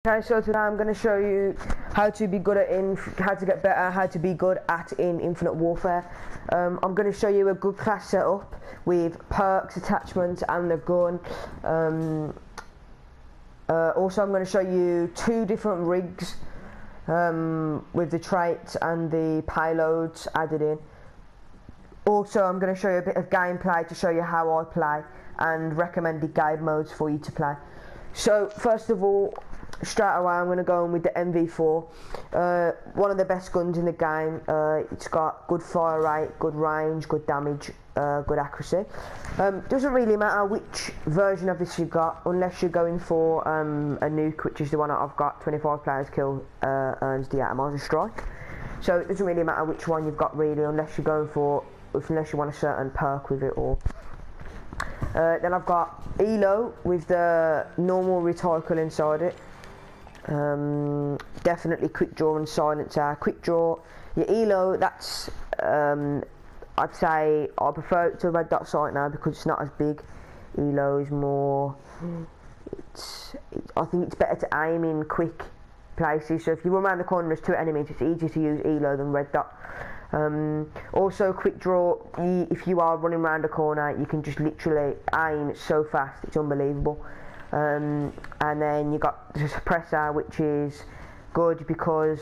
Okay, so today I'm going to show you how to be good at how to get better, how to be good at Infinite Warfare. I'm going to show you a good class setup with perks, attachments, and the gun. Also, I'm going to show you 2 different rigs with the traits and the payloads added in. Also, I'm going to show you a bit of gameplay to show you how I play and recommended game modes for you to play. So, first of all, straight away I'm going to go in with the MV4, one of the best guns in the game. It's got good fire rate, good range, good damage, good accuracy. Doesn't really matter which version of this you've got, unless you're going for a nuke, which is the one that I've got. 25 players kill earns the atomizer strike. So it doesn't really matter which one you've got really, unless you want a certain perk with it. Or then I've got ELO with the normal recycle inside it. Definitely quick draw and silencer. Quick draw, your ELO, that's I'd say I prefer it to a red dot sight now because it's not as big. ELO is more, I think it's better to aim in quick places. So if you run around the corner and there's 2 enemies, it's easier to use ELO than red dot. Also quick draw, if you are running around a corner, you can just literally aim so fast, it's unbelievable. And then you got the suppressor, which is good because,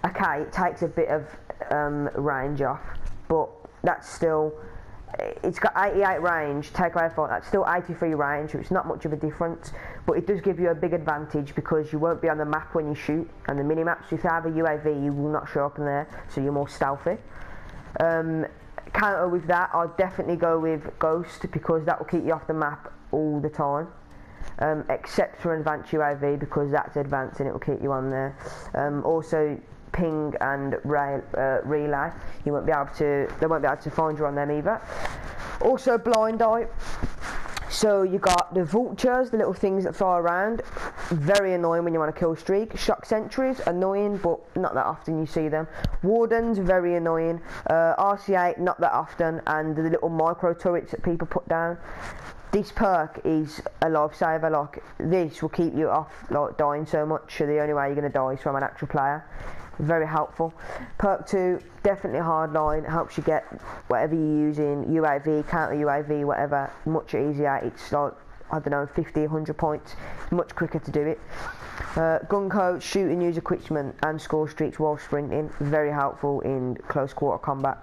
okay, it takes a bit of range off, but that's still, it's got 88 range, take away 4, that's still 83 range, so it's not much of a difference, but it does give you a big advantage because you won't be on the map when you shoot, and the mini-maps, if you have a UAV, you will not show up in there, so you're more stealthy. Counter with that, I'd definitely go with Ghost because that will keep you off the map all the time, except for advanced UAV because that's advanced and it will keep you on there. Also ping and relay, they won't be able to find you on them either. Also blind eye, so you got the vultures, the little things that fly around, very annoying when you want to kill streak. Shock sentries, annoying, but not that often you see them. Wardens, very annoying. RC8, not that often. And the little micro turrets that people put down. This perk is a lifesaver. Like, this will keep you off like dying so much, so the only way you're going to die is from an actual player. Very helpful. Perk 2, definitely hardline, helps you get whatever you're using, UAV, counter UAV, whatever, much easier. It's like, I don't know, 50, 100 points, it's much quicker to do it. Gun code, shoot and use equipment and score streaks while sprinting, very helpful in close quarter combat.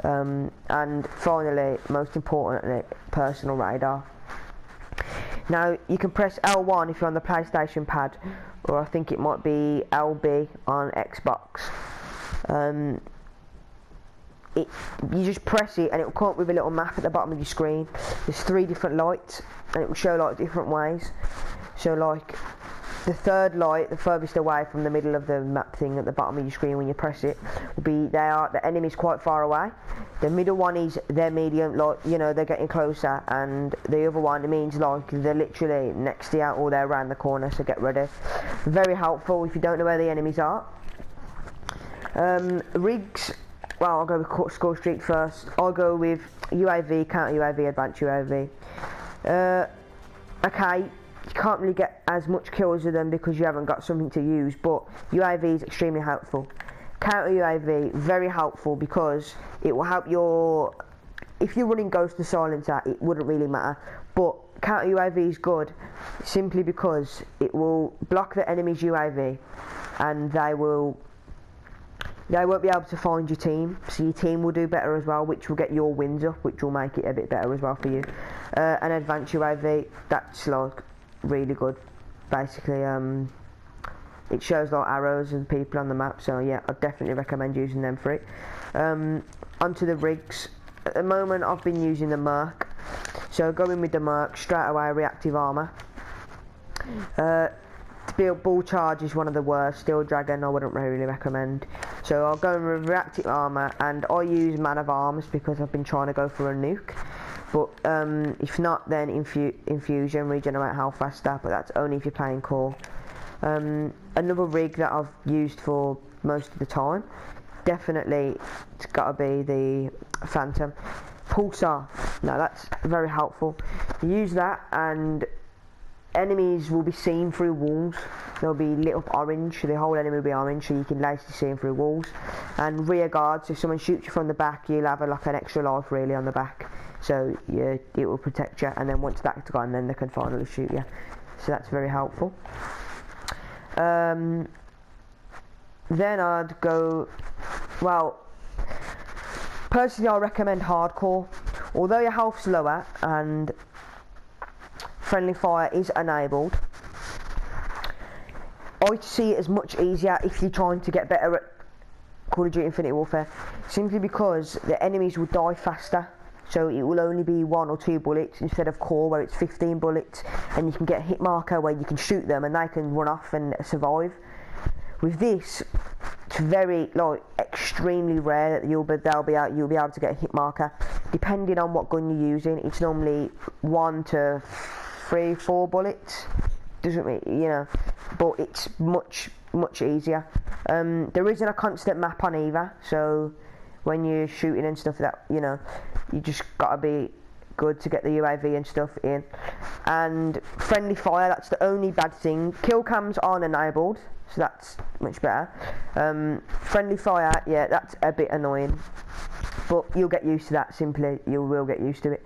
And finally, most importantly, personal radar. Now you can press L1 if you're on the PlayStation pad, or I think it might be LB on Xbox. You just press it and it will come up with a little map at the bottom of your screen. There's 3 different lights and it will show like different ways. So like the 3rd light, the furthest away from the middle of the map thing at the bottom of your screen when you press it, will be the enemy's quite far away. The middle one is their medium, like, you know, they're getting closer, and the other one means like they're literally next to you or they're around the corner, so get ready. Very helpful if you don't know where the enemies are. Rigs, well, I'll go with score streak first. I'll go with UAV, counter UAV, advanced UAV. Okay, you can't really get as much kills with them because you haven't got something to use, but UAV is extremely helpful. Counter UAV, very helpful because it will help if you're running Ghost and Silencer, it wouldn't really matter, but counter UAV is good simply because it will block the enemy's UAV and they won't be able to find your team, so your team will do better as well, which will get your wins up, which will make it a bit better as well for you. And advanced UAV, that's like really good. Basically, it shows like arrows and people on the map, so yeah, I definitely recommend using them for it. Onto the rigs. At the moment, I've been using the Merc, so going with the Merc straight away. Reactive armor. To build ball charge is one of the worst. Steel Dragon I wouldn't really recommend. So I'll go with reactive armor, and I use Man of Arms because I've been trying to go for a nuke. But if not, then infusion, regenerate health faster, but that's only if you're playing core. Another rig that I've used for most of the time, definitely it's got to be the Phantom. Pulsar, now that's very helpful. You use that and enemies will be seen through walls. They'll be lit up orange, the whole enemy will be orange, so you can later see them through walls. And rear guards, if someone shoots you from the back, you'll have like an extra life really on the back, so it will protect you, and then once that's gone, then they can finally shoot you, so that's very helpful. Then I'd go, well, personally I recommend hardcore. Although your health's lower and friendly fire is enabled, I see it as much easier if you're trying to get better at Call of Duty Infinite Warfare, simply because the enemies will die faster, so it will only be 1 or 2 bullets instead of core where it's 15 bullets, and you can get a hit marker where you can shoot them and they can run off and survive. With this, it's very, like, extremely rare that you'll be able to get a hit marker. Depending on what gun you're using, it's normally 1 to 3, 4 bullets. Doesn't mean, you know, but it's much easier. There isn't a constant map on either, so when you're shooting and stuff, that, you know, you just gotta be good to get the UAV and stuff in. And friendly fire, that's the only bad thing. Kill cams aren't enabled, so that's much better. Friendly fire, yeah, that's a bit annoying, but you'll get used to that. Simply, you will get used to it.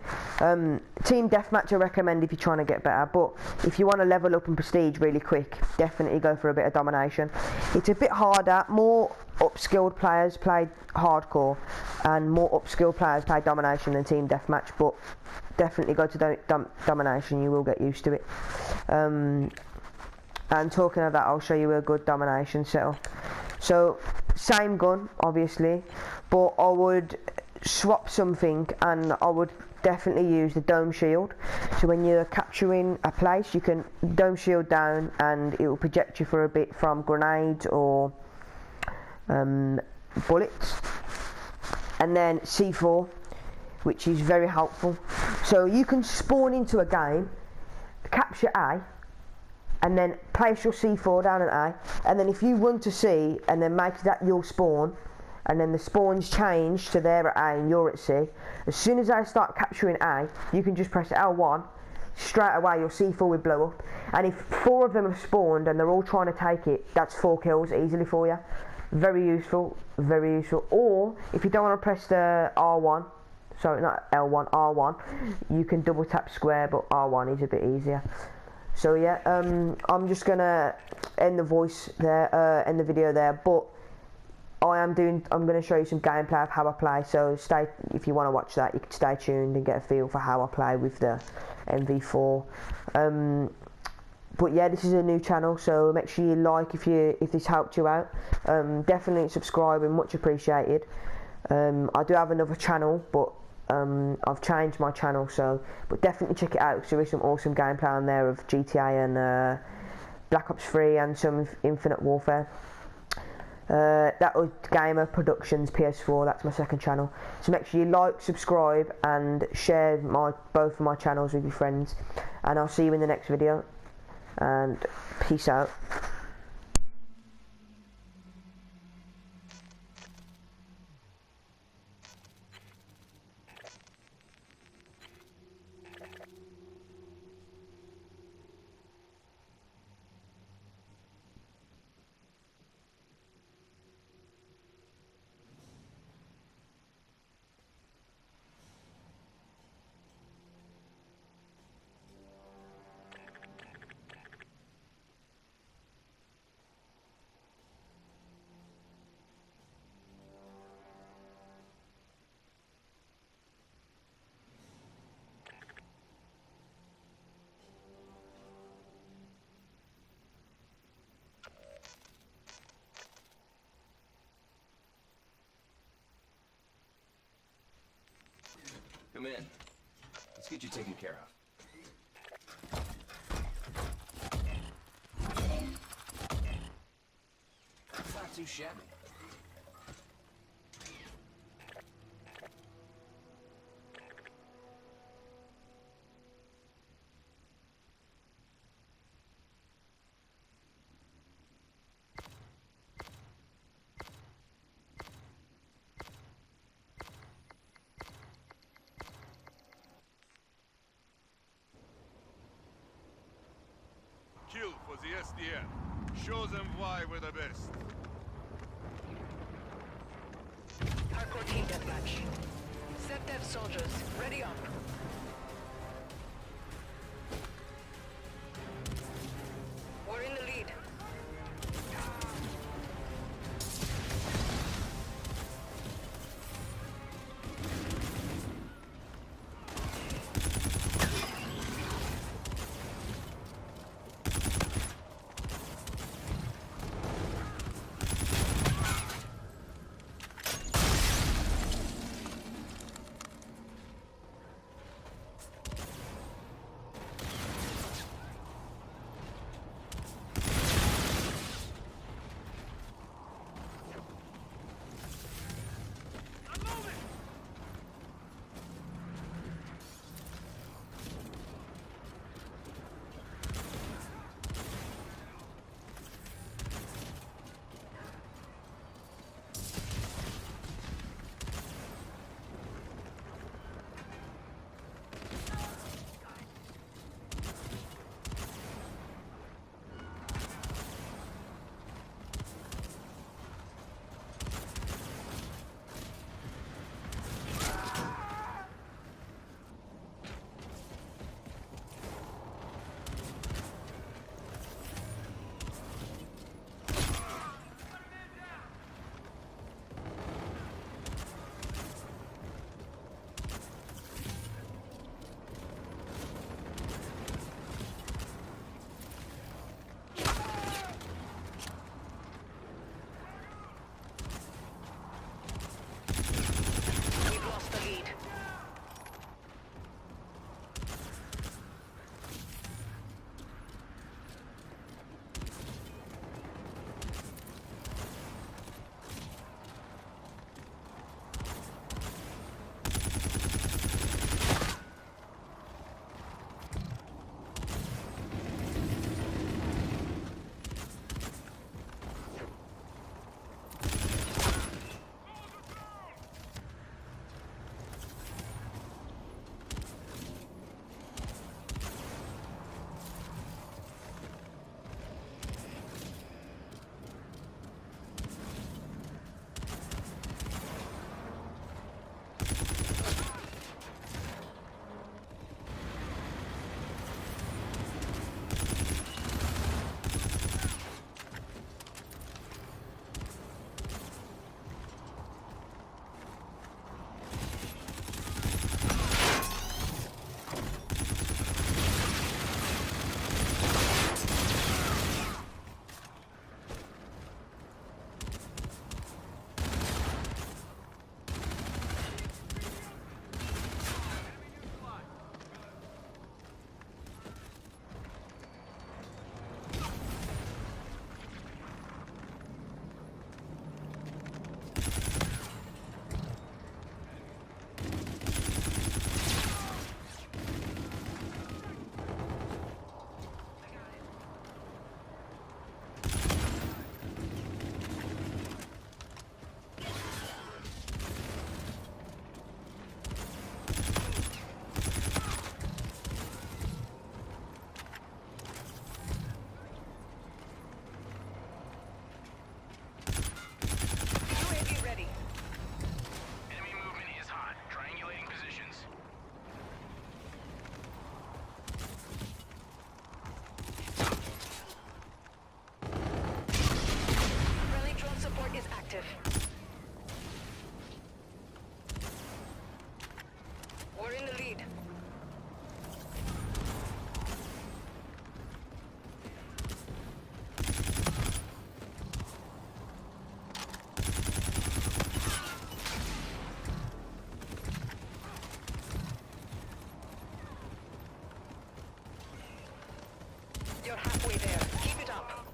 Team deathmatch I recommend if you're trying to get better, but if you want to level up in prestige really quick, definitely go for a bit of domination. It's a bit harder. More upskilled players play hardcore, and more upskilled players play domination than team deathmatch, but definitely go to domination. You will get used to it. And talking of that, I'll show you a good domination setup. So same gun obviously, but I would swap something, and I would definitely use the dome shield. So when you're capturing a place, you can dome shield down and it will protect you for a bit from grenades or bullets. And then C4, which is very helpful. So you can spawn into a game, capture A, and then place your C4 down at A, and then if you run to C and then make that your spawn, and then the spawns change to they're at A and you're at C, as soon as I start capturing A, you can just press L1, straight away your C4 will blow up, and if 4 of them have spawned and they're all trying to take it, that's 4 kills easily for you. Very useful, very useful. Or if you don't want to press the R1, sorry, not L1, R1, you can double tap square, but R1 is a bit easier. So yeah, I'm just gonna end the voice there, end the video there, but I'm gonna show you some gameplay of how I play, so if you want to watch that, you can stay tuned and get a feel for how I play with the MV4. But yeah, this is a new channel, so make sure you like if this helped you out. Definitely subscribe, and much appreciated. I do have another channel, but I've changed my channel, but definitely check it out, because there is some awesome gameplay on there of GTA and Black Ops 3 and some Infinite Warfare. That was Gamer Productions PS4, that's my second channel. So make sure you like, subscribe and share both of my channels with your friends, and I'll see you in the next video, and peace out. Come in. Let's get you taken care of. It's not too shabby. Bastien. Show them why we're the best. Hardcore team deathmatch. Set dev soldiers. Ready up. We're in the lead. We've lost the lead. UAV ready. Enemy movement is hot. Triangulating positions. Friendly drone support is active. We're in the lead. You're halfway there. Keep it up.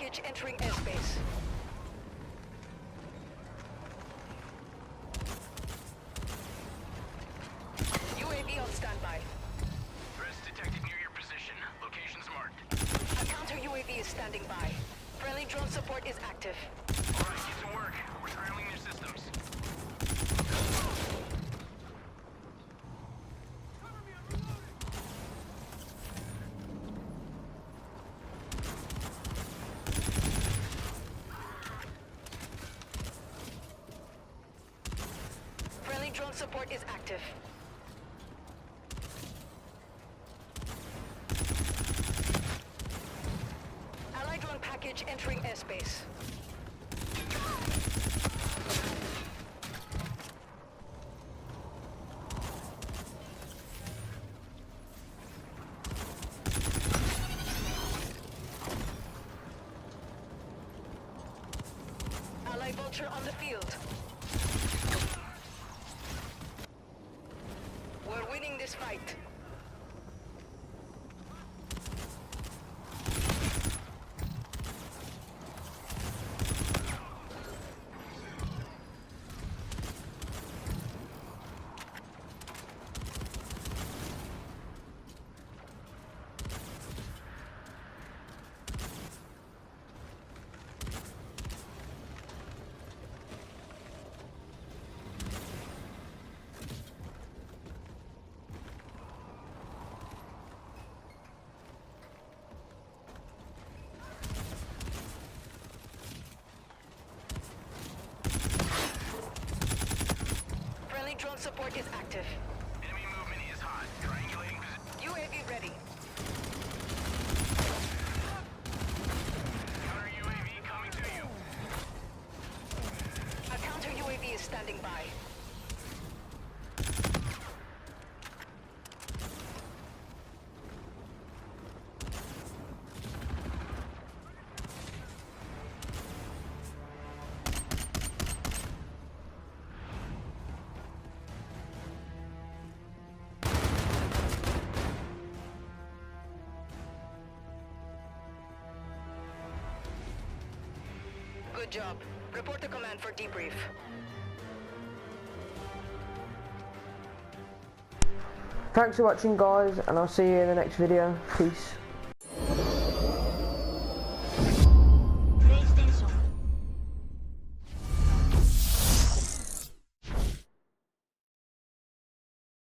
package entering airspace. UAV on standby. Threats detected near your position. Locations marked. A counter UAV is standing by. Friendly drone support is active. All right, get to work. We're trialing their systems. Friendly drone support is active. Allied drone package entering airspace. Allied vulture on the field. We're winning this fight. Friendly drone support is active. Enemy movement is hot. Triangulating position. UAV ready. Counter UAV coming to you. A counter UAV is standing by. Good job. Report to command for debrief. Thanks for watching, guys, and I'll see you in the next video. Peace.